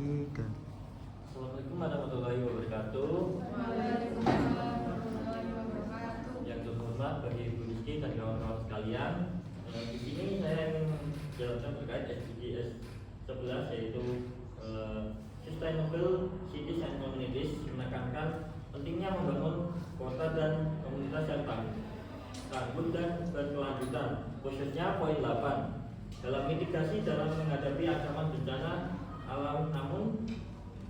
Tiga. Assalamualaikum warahmatullahi wabarakatuh. Waalaikumsalam warahmatullahi wabarakatuh. Yang terhormat bagi Ibu Rizky dan kawan-kawan sekalian, di sini saya menjelaskan terkait SDGs 11 yaitu Sustainable Cities and Communities, menekankan pentingnya membangun kota dan komunitas yang tangguh dan berkelanjutan, khususnya poin 8 dalam mitigasi dalam menghadapi ancaman bencana alam. Namun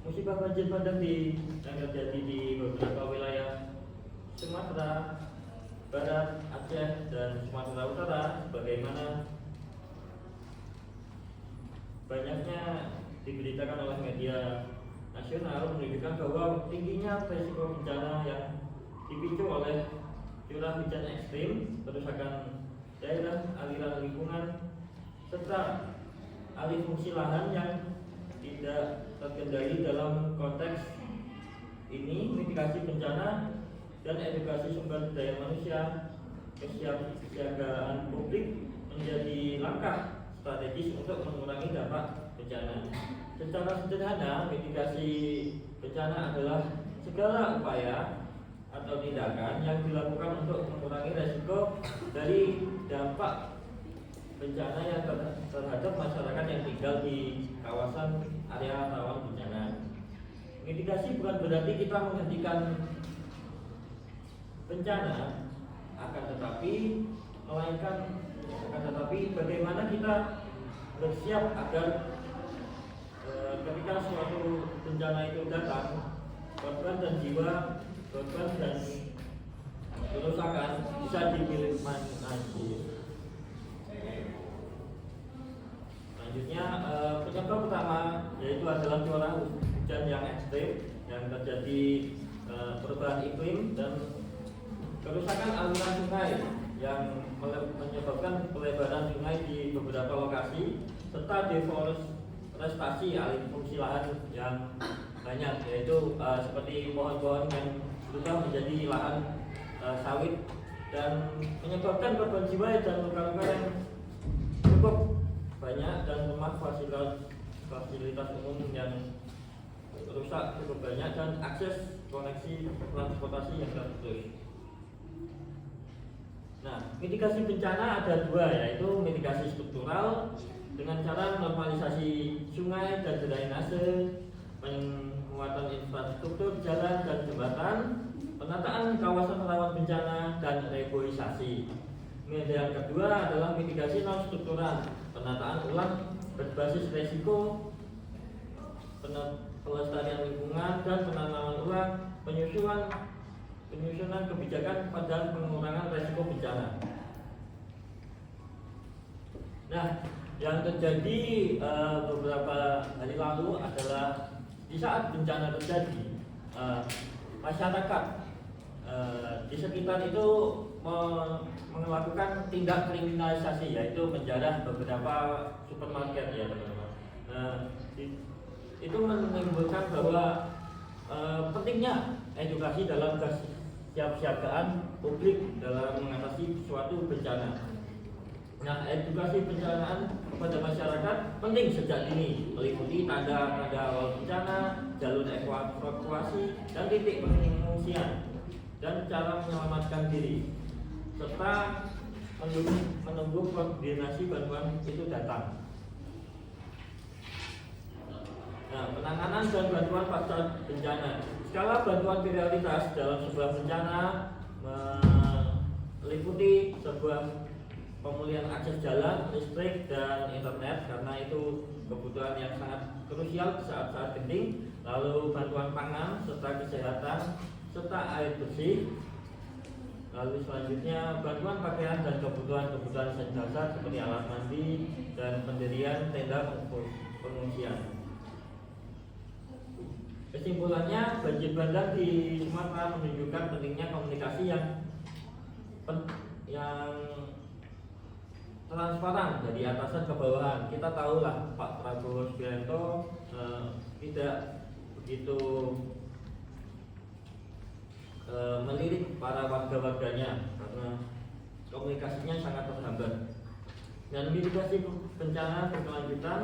musibah banjir bandang yang terjadi di beberapa wilayah Sumatera Barat, Aceh, dan Sumatera Utara, sebagaimana banyaknya diberitakan oleh media nasional, menunjukkan bahwa tingginya risiko bencana yang dipicu oleh curah hujan ekstrim, kerusakan daerah, aliran lingkungan, serta alih fungsi lahan yang tidak terkendali. Dalam konteks ini, mitigasi bencana dan edukasi sumber daya manusia, kesiapsiagaan publik menjadi langkah strategis untuk mengurangi dampak bencana. Secara sederhana, mitigasi bencana adalah segala upaya atau tindakan yang dilakukan untuk mengurangi resiko dari dampak bencana yang terhadap masyarakat yang tinggal di kawasan area rawan bencana. Mitigasi bukan berarti kita menghentikan bencana, akan tetapi bagaimana kita bersiap agar ketika suatu bencana itu datang, korban dan jiwa, korban dan kerusakan bisa diminimalisir. Selanjutnya, penyebab utama yaitu adalah curah hujan yang ekstrim yang terjadi, perubahan iklim, dan kerusakan aliran sungai yang menyebabkan pelebaran sungai di beberapa lokasi, serta deforestasi alih fungsi lahan yang banyak, yaitu seperti pohon-pohon yang sudah menjadi lahan sawit, dan menyebabkan korban jiwa dan luka-luka yang cukup banyak, dan rumah fasilitas umum yang rusak cukup banyak, dan akses koneksi transportasi yang terputus. Nah, mitigasi bencana ada dua, yaitu mitigasi struktural dengan cara normalisasi sungai dan drainase, penguatan infrastruktur jalan dan jembatan, penataan kawasan rawan bencana, dan reboisasi. Yang kedua adalah mitigasi non struktural, penataan ulang berbasis resiko, pelestarian lingkungan, dan penanaman ulang, penyusunan kebijakan pada pengurangan resiko bencana. Nah, yang terjadi beberapa hari lalu adalah di saat bencana terjadi, masyarakat di sekitar itu melakukan tindak kriminalisasi, yaitu menjarah beberapa supermarket, ya teman-teman. Itu menimbulkan bahwa pentingnya edukasi dalam kesiapsiagaan publik dalam mengatasi suatu bencana. Nah, edukasi bencanaan kepada masyarakat penting sejak dini, meliputi tanda-tanda awal bencana, jalur evakuasi, dan titik pengungsian, dan cara menyelamatkan diri, serta menunggu koordinasi bantuan itu datang. Nah, penanganan dan bantuan pasca bencana. Skala bantuan prioritas dalam sebuah bencana meliputi sebuah pemulihan akses jalan, listrik, dan internet, karena itu kebutuhan yang sangat krusial saat-saat genting. Lalu bantuan pangan, serta kesehatan, serta air bersih. Lalu selanjutnya bantuan pakaian dan kebutuhan dasar seperti alat mandi dan pendirian tenda pengungsian. Kesimpulannya, banjir bandang di Sumatera menunjukkan pentingnya komunikasi yang transparan dari atasan ke bawahan. Kita tahulah Pak Prabowo Subianto tidak begitu melirik para warga-warganya karena komunikasinya sangat terhambat. Dan mitigasi bencana berkelanjutan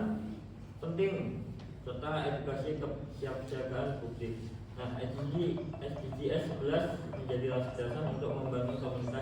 penting serta edukasi kesiapsiagaan publik. Nah, SDGs 11 menjadi landasan untuk membangun pemerintah